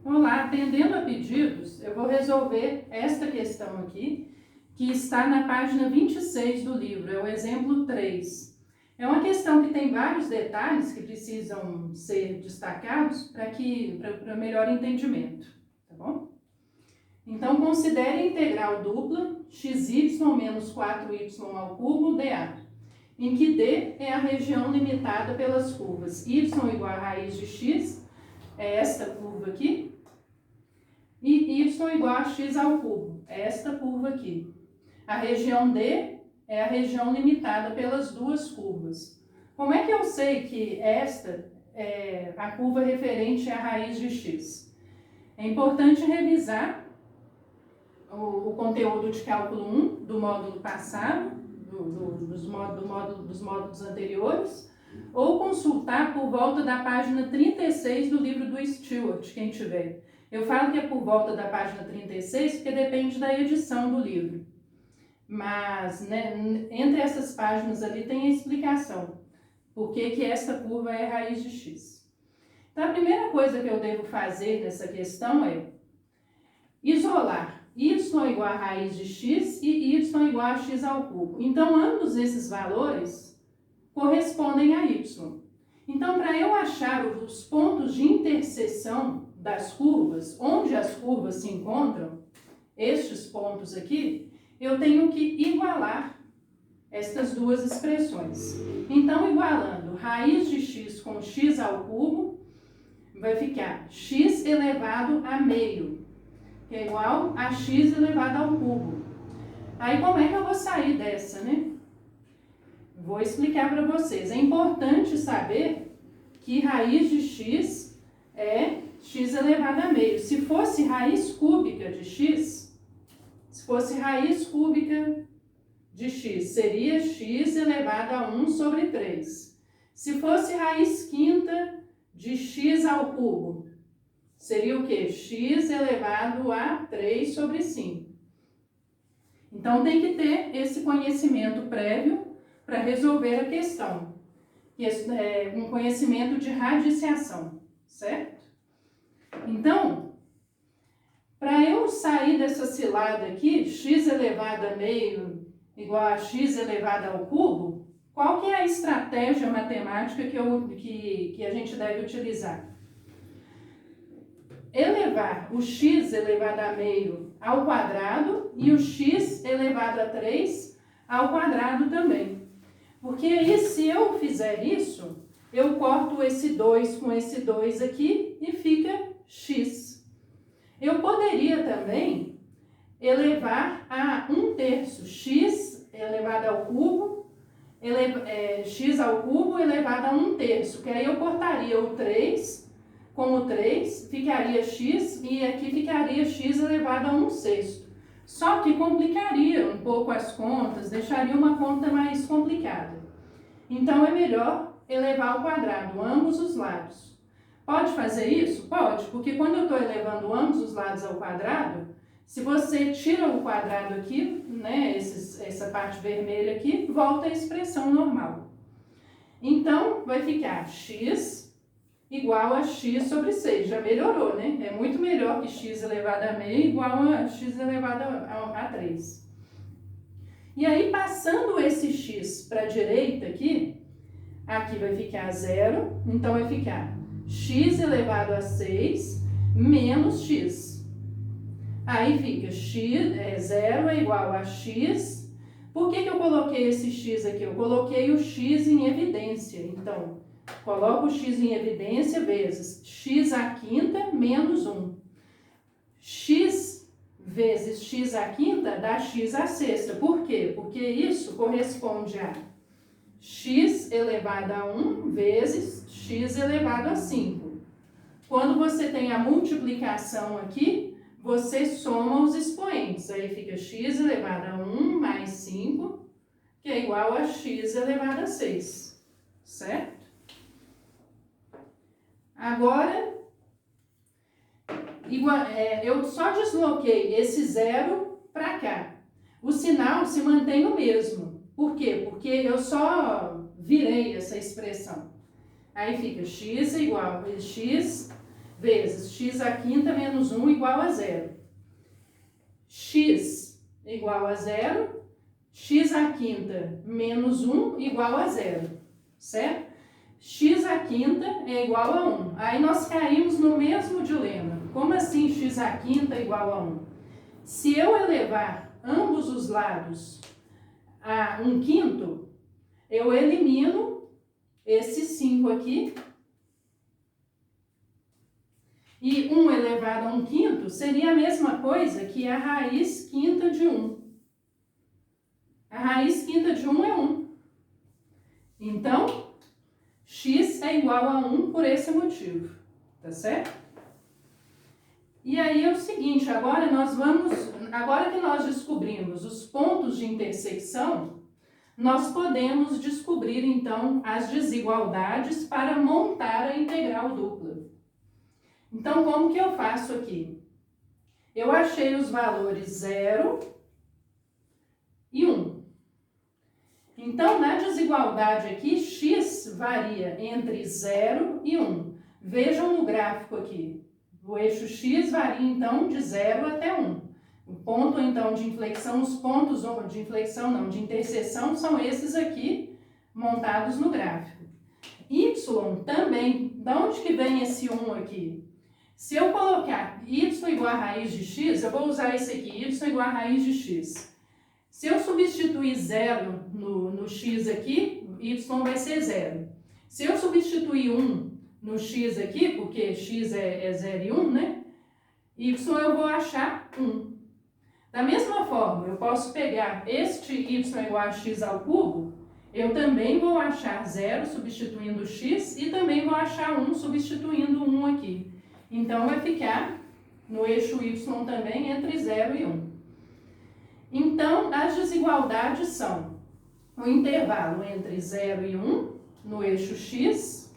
Olá, atendendo a pedidos, eu vou resolver esta questão aqui, que está na página 26 do livro, é o exemplo 3. É uma questão que tem vários detalhes que precisam ser destacados para melhor entendimento, tá bom? Então, considere a integral dupla xy menos 4y ao cubo dA, em que D é a região limitada pelas curvas y igual a raiz de x, é esta curva aqui, e y igual a x ao cubo, é esta curva aqui. A região D é a região limitada pelas duas curvas. Como é que eu sei que esta é a curva referente à raiz de x? É importante revisar o conteúdo de cálculo 1 do módulo passado, dos módulos anteriores, ou consultar por volta da página 36 do livro do Stewart, quem tiver. Eu falo que é por volta da página 36 porque depende da edição do livro. Mas, né, entre essas páginas ali tem a explicação. Por que esta curva é raiz de x. Então, a primeira coisa que eu devo fazer nessa questão é isolar y igual a raiz de x e y igual a x ao cubo. Então, ambos esses valores correspondem a y. Então, para eu achar os pontos de interseção das curvas, onde as curvas se encontram, estes pontos aqui, eu tenho que igualar estas duas expressões. Então, igualando raiz de x com x ao cubo, vai ficar x elevado a meio, que é igual a x elevado ao cubo. Aí, como é que eu vou sair dessa, né? Vou explicar para vocês. É importante saber que raiz de x é x elevado a meio. Se fosse raiz cúbica de x, seria x elevado a 1 sobre 3. Se fosse raiz quinta de x ao cubo, seria o quê? X elevado a 3 sobre 5. Então, tem que ter esse conhecimento prévio para resolver a questão, que é um conhecimento de radiciação, certo? Então, para eu sair dessa cilada aqui, x elevado a meio igual a x elevado ao cubo, qual que é a estratégia matemática que a gente deve utilizar? Elevar o x elevado a meio ao quadrado e o x elevado a 3 ao quadrado também. Porque aí, se eu fizer isso, eu corto esse 2 com esse 2 aqui e fica x. Eu poderia também elevar a 1/3 x elevado ao cubo, x ao cubo elevado a 1/3, que aí eu cortaria o 3 com o 3, ficaria x e aqui ficaria x elevado a 1/6. Só que complicaria um pouco as contas, deixaria uma conta mais complicada. Então, é melhor elevar ao quadrado ambos os lados. Pode fazer isso? Pode, porque quando eu estou elevando ambos os lados ao quadrado, se você tira o quadrado aqui, né, essa parte vermelha aqui, volta a expressão normal. Então, vai ficar x igual a x sobre 6. Já melhorou, né? É muito melhor que x elevado a meio igual a x elevado a 3. E aí, passando esse x para a direita aqui vai ficar 0. Então, vai ficar x elevado a 6 menos x. Aí fica 0 é igual a x. Por que eu coloquei esse x aqui? Eu coloquei o x em evidência. Então, coloco o x em evidência vezes x à quinta menos 1. X vezes x à quinta dá x à sexta. Por quê? Porque isso corresponde a x elevado a 1 vezes x elevado a 5. Quando você tem a multiplicação aqui, você soma os expoentes. Aí fica x elevado a 1 mais 5, que é igual a x elevado a 6. Certo? Agora, eu só desloquei esse 0 para cá. O sinal se mantém o mesmo. Por quê? Porque eu só virei essa expressão. Aí fica x igual a x vezes x à quinta menos 1 igual a zero. X igual a zero, x à quinta menos 1 igual a zero, certo? X à quinta é igual a 1. Aí nós caímos no mesmo dilema. Como assim x à quinta é igual a 1? Se eu elevar ambos os lados a 1/5, eu elimino esse 5 aqui. E 1 elevado a 1/5 seria a mesma coisa que a raiz quinta de 1. A raiz quinta de 1 é 1. Então, x é igual a 1 por esse motivo, tá certo? E aí é o seguinte, agora que nós descobrimos os pontos de intersecção, nós podemos descobrir então as desigualdades para montar a integral dupla. Então, como que eu faço aqui? Eu achei os valores 0 e 1. Então, na desigualdade aqui, x varia entre 0 e 1. Vejam no gráfico aqui. O eixo x varia, então, de 0 até 1. O ponto, então, de inflexão, os pontos de inflexão, não, de interseção, são esses aqui, montados no gráfico. Y também, de onde que vem esse 1 aqui? Se eu colocar y igual a raiz de x, eu vou usar esse aqui, y igual a raiz de x. Se eu substituir 0 no x aqui, y vai ser 0. Se eu substituir 1 no x aqui, porque x é 0 e 1, né? Y eu vou achar 1. Da mesma forma, eu posso pegar este y igual a x ao cubo, eu também vou achar 0 substituindo x e também vou achar 1 substituindo 1 aqui. Então, vai ficar no eixo y também entre 0 e 1. Então, as desigualdades são o intervalo entre 0 e 1 no eixo x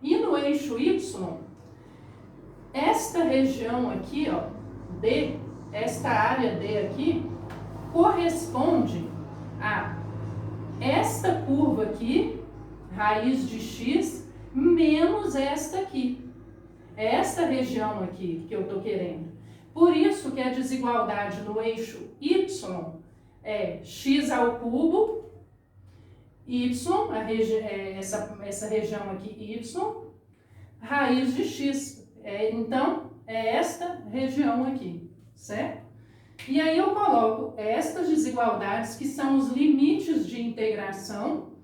e no eixo y. Esta região aqui, ó, D, esta área D aqui, corresponde a esta curva aqui, raiz de x, menos esta aqui. É essa região aqui que eu estou querendo. Por isso que a desigualdade no eixo y é x ao cubo, y, essa região aqui, y, raiz de x. Então, é esta região aqui, certo? E aí eu coloco estas desigualdades, que são os limites de integração,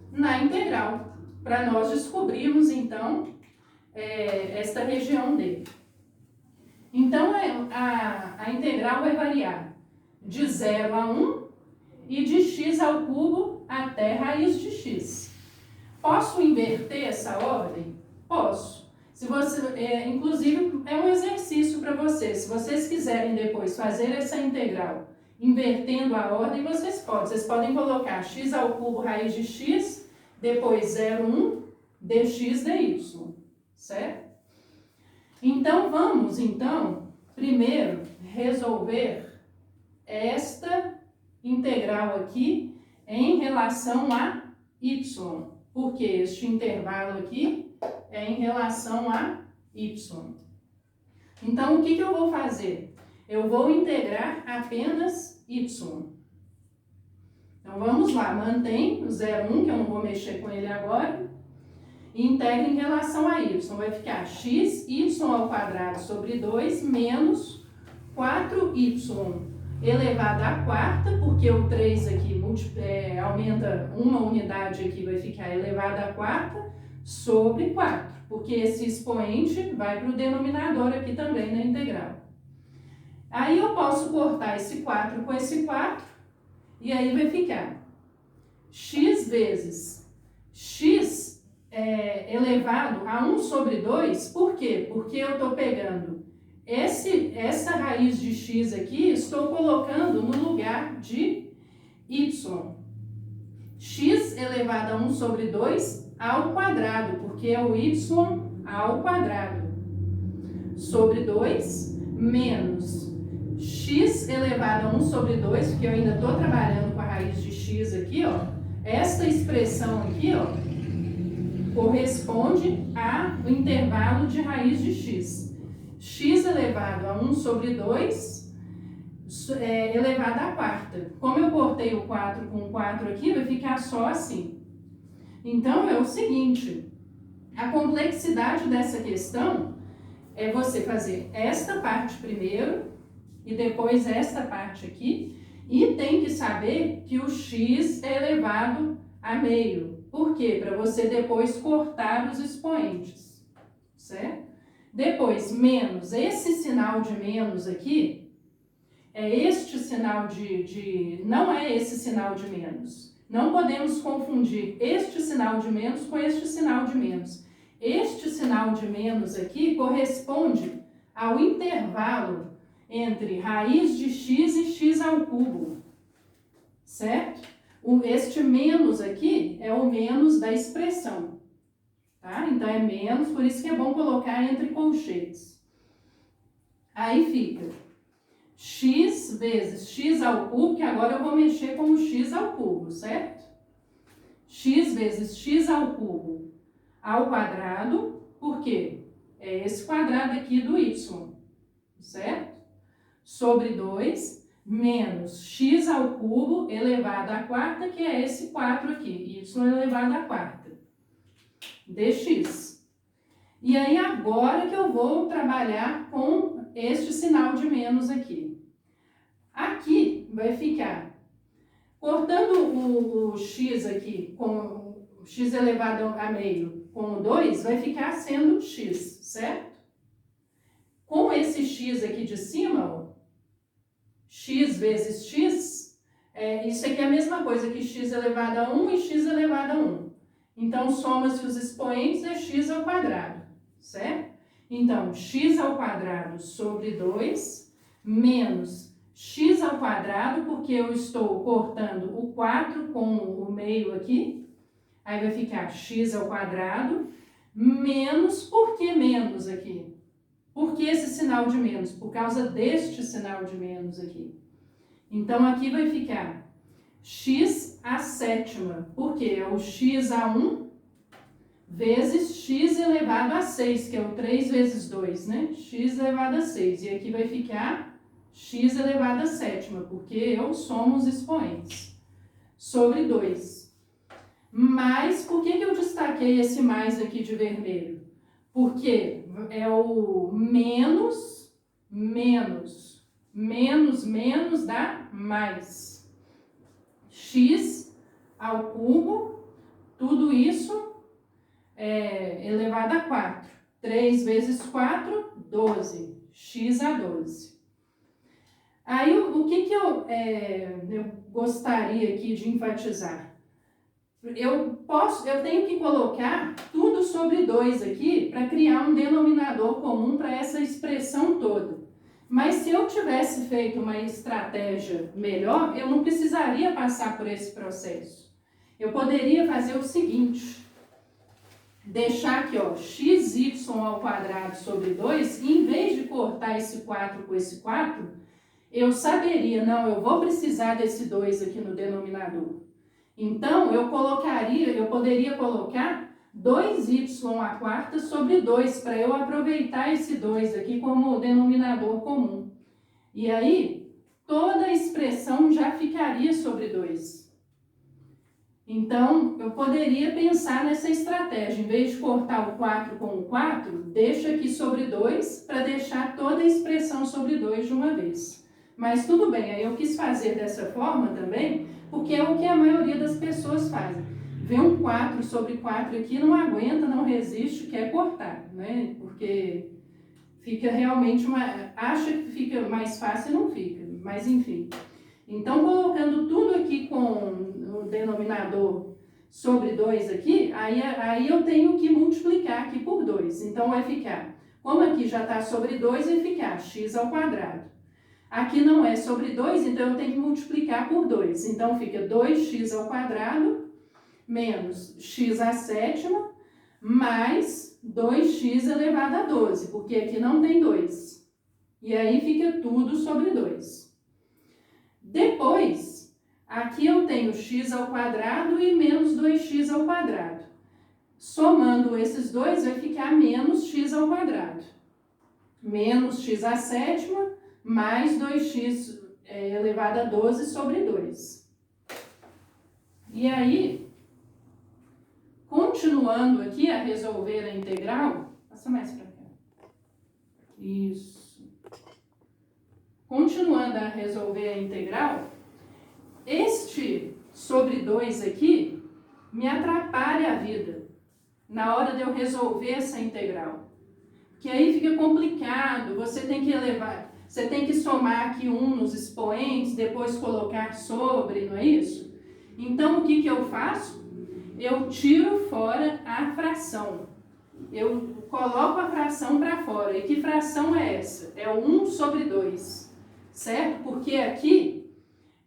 na integral, para nós descobrirmos, então, esta região D. Então, a integral vai variar de 0 a 1 e de x ao cubo até raiz de x. Posso inverter essa ordem? Posso. Se você, inclusive, é um exercício para vocês. Se vocês quiserem depois fazer essa integral invertendo a ordem, vocês podem. Vocês podem colocar x ao cubo raiz de x, depois 0, 1, dx, dy. Certo? Então, vamos, primeiro resolver esta integral aqui em relação a y, porque este intervalo aqui é em relação a y. Então, o que eu vou fazer? Eu vou integrar apenas y. Então, vamos lá, mantém o 0, 1, que eu não vou mexer com ele agora, e integra em relação a y. Vai ficar x, y ao quadrado sobre 2 menos 4y elevado à quarta, porque o 3 aqui aumenta uma unidade aqui, vai ficar elevado à quarta, sobre 4, porque esse expoente vai para o denominador aqui também na integral. Aí eu posso cortar esse 4 com esse 4, e aí vai ficar x vezes x elevado a 1 sobre 2, por quê? Porque eu estou pegando essa raiz de x aqui, estou colocando no lugar de y. X elevado a 1 sobre 2 ao quadrado, porque é o y ao quadrado, sobre 2, menos x elevado a 1 sobre 2, porque eu ainda estou trabalhando com a raiz de x aqui, ó. Esta expressão aqui, ó, corresponde ao intervalo de raiz de x. X elevado a 1 sobre 2 elevado à quarta. Como eu cortei o 4 com o 4 aqui, vai ficar só assim. Então, é o seguinte, a complexidade dessa questão é você fazer esta parte primeiro e depois esta parte aqui, e tem que saber que o x é elevado a meio. Por quê? Para você depois cortar os expoentes, certo? Depois, menos, esse sinal de menos aqui, é este sinal não é esse sinal de menos. Não podemos confundir este sinal de menos com este sinal de menos. Este sinal de menos aqui corresponde ao intervalo entre raiz de x e x ao cubo, certo? Este menos aqui é o menos da expressão, tá? Então é menos, por isso que é bom colocar entre colchetes. Aí fica x vezes x ao cubo, que agora eu vou mexer com o x ao cubo, certo? X vezes x ao cubo ao quadrado, por quê? É esse quadrado aqui do y, certo? Sobre 2 menos x ao cubo elevado à quarta, que é esse 4 aqui, y elevado à quarta, dx. E aí agora que eu vou trabalhar com este sinal de menos aqui. Aqui vai ficar, cortando o x aqui com o x elevado a meio com o 2, vai ficar sendo x, certo? Com esse x aqui de cima, ó, x vezes x, isso aqui é a mesma coisa que x elevado a 1 e x elevado a 1. Então, soma-se os expoentes, é x ao quadrado, certo? Então, x ao quadrado sobre 2 menos x ao quadrado, porque eu estou cortando o 4 com o meio aqui, aí vai ficar x ao quadrado, menos, por que menos aqui? Por que esse sinal de menos? Por causa deste sinal de menos aqui. Então, aqui vai ficar x à sétima, porque é o x a 1 vezes x elevado a 6, que é o 3 vezes 2, né? X elevado a 6. E aqui vai ficar x elevado a sétima, porque eu somo os expoentes, sobre 2. Mas, por que eu destaquei esse mais aqui de vermelho? Porque é o menos, dá mais. X ao cubo, tudo isso elevado a 4. 3 vezes 4, 12. X a 12. Aí, o que eu gostaria aqui de enfatizar? Eu tenho que colocar tudo sobre 2 aqui para criar um denominador comum para essa expressão toda. Mas se eu tivesse feito uma estratégia melhor, eu não precisaria passar por esse processo. Eu poderia fazer o seguinte, deixar aqui, ó, xy ao quadrado sobre 2, e em vez de cortar esse 4 com esse 4, eu saberia, não, eu vou precisar desse 2 aqui no denominador. Então, eu poderia colocar 2y à quarta sobre 2, para eu aproveitar esse 2 aqui como denominador comum. E aí, toda a expressão já ficaria sobre 2. Então, eu poderia pensar nessa estratégia. Em vez de cortar o 4 com o 4, deixa aqui sobre 2, para deixar toda a expressão sobre 2 de uma vez. Mas tudo bem, aí eu quis fazer dessa forma também, porque é o que a maioria das pessoas fazem. Vê um 4 sobre 4 aqui, não aguenta, não resiste, quer cortar, né? Porque fica realmente acha que fica mais fácil e não fica, mas enfim. Então, colocando tudo aqui com o denominador sobre 2 aqui, aí eu tenho que multiplicar aqui por 2. Então, vai ficar, como aqui já está sobre 2, vai ficar x ao quadrado. Aqui não é sobre 2, então eu tenho que multiplicar por 2. Então, fica 2x ao quadrado menos x à sétima mais 2x elevado a 12, porque aqui não tem 2. E aí fica tudo sobre 2. Depois, aqui eu tenho x ao quadrado e menos 2x ao quadrado. Somando esses dois, vai ficar menos x ao quadrado. Menos x à sétima, mais 2x elevado a 12 sobre 2. E aí, continuando aqui a resolver a integral, passa mais para cá. Isso. Continuando a resolver a integral, este sobre 2 aqui me atrapalha a vida na hora de eu resolver essa integral. Que aí fica complicado, você tem que elevar, você tem que somar aqui nos expoentes, depois colocar sobre, não é isso? Então, o que eu faço? Eu tiro fora a fração. Eu coloco a fração para fora. E que fração é essa? É o 1 sobre 2, certo? Porque aqui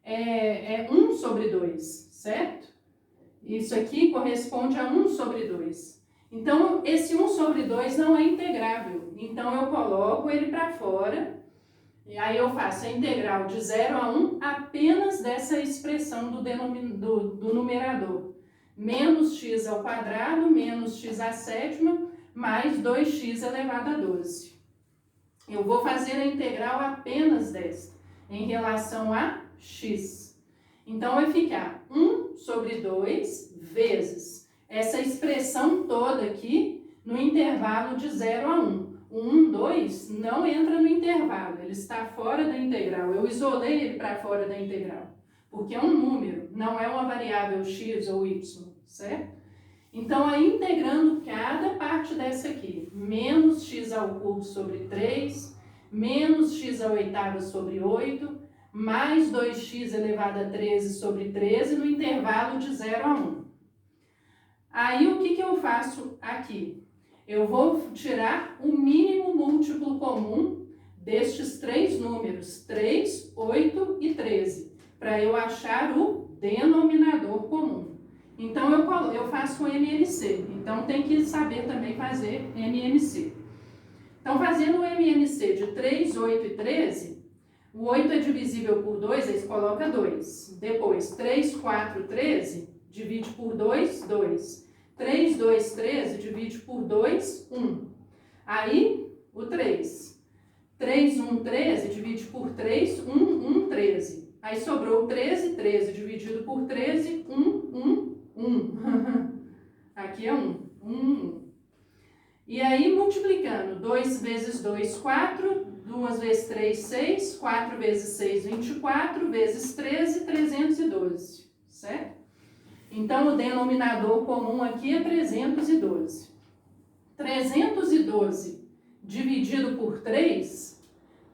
é 1 sobre 2, certo? Isso aqui corresponde a 1 sobre 2. Então, esse 1 sobre 2 não é integrável. Então, eu coloco ele para fora. E aí eu faço a integral de 0 a 1 apenas dessa expressão do numerador. Menos x ao quadrado, menos x à sétima, mais 2x elevado a 12. Eu vou fazer a integral apenas desta, em relação a x. Então, vai ficar 1 sobre 2 vezes essa expressão toda aqui no intervalo de 0 a 1. O 1, 2 não entra no intervalo, ele está fora da integral. Eu isolei ele para fora da integral, porque é um número, não é uma variável x ou y, certo? Então, aí integrando cada parte dessa aqui, menos x ao cubo sobre 3, menos x à oitava sobre 8, mais 2x elevado a 13 sobre 13 no intervalo de 0 a 1. Aí, o que eu faço aqui? Eu vou tirar o mínimo múltiplo comum destes três números, 3, 8 e 13, para eu achar o denominador comum. Então, eu faço o MMC. Então, tem que saber também fazer MMC. Então, fazendo o MMC de 3, 8 e 13, o 8 é divisível por 2, aí você coloca 2. Depois, 3, 4, 13, divide por 2, 2. 3, 2, 13, divide por 2, 1. Aí, o 3. 3, 1, 13, divide por 3, 1, 1, 13. Aí, sobrou 13, 13, dividido por 13, 1, 1, 1. Aqui é 1, 1, 1. E aí, multiplicando, 2 vezes 2, 4, 2 vezes 3, 6, 4 vezes 6, 24, vezes 13, 312, certo? Então, o denominador comum aqui é 312. 312 dividido por 3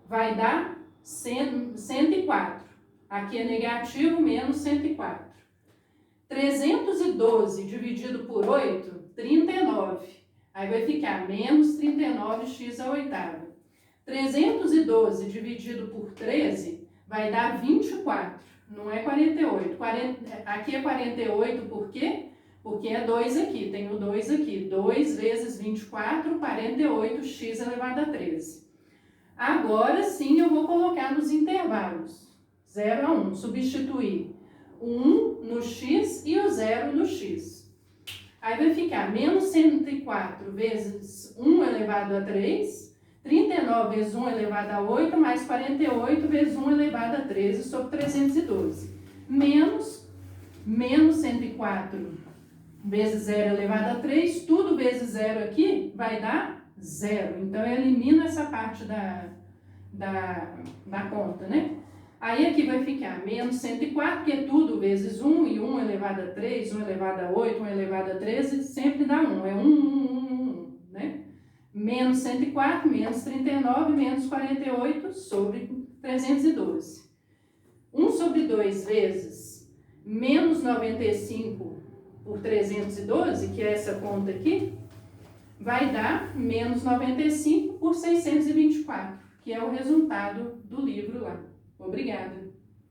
vai dar 104. Aqui é negativo, menos 104. 312 dividido por 8, 39. Aí vai ficar menos 39x à oitava. 312 dividido por 13 vai dar 24. Não é 48. Aqui é 48 por quê? Porque é 2 aqui, tem o 2 aqui. 2 vezes 24, 48x elevado a 13. Agora sim eu vou colocar nos intervalos. 0 a 1. Substituir o 1 no x e o 0 no x. Aí vai ficar menos 104 vezes 1 elevado a 3. 39 vezes 1 elevado a 8, mais 48 vezes 1 elevado a 13 sobre 312. Menos 104 vezes 0 elevado a 3, tudo vezes 0 aqui vai dar 0. Então, eu elimino essa parte da conta, né? Aí, aqui vai ficar menos 104, que é tudo vezes 1, e 1 elevado a 3, 1 elevado a 8, 1 elevado a 13, sempre dá 1. É 1, 1, 1, né? Menos 104, menos 39, menos 48 sobre 312. 1 sobre 2 vezes menos 95 por 312, que é essa conta aqui, vai dar menos 95 por 624, que é o resultado do livro lá. Obrigada.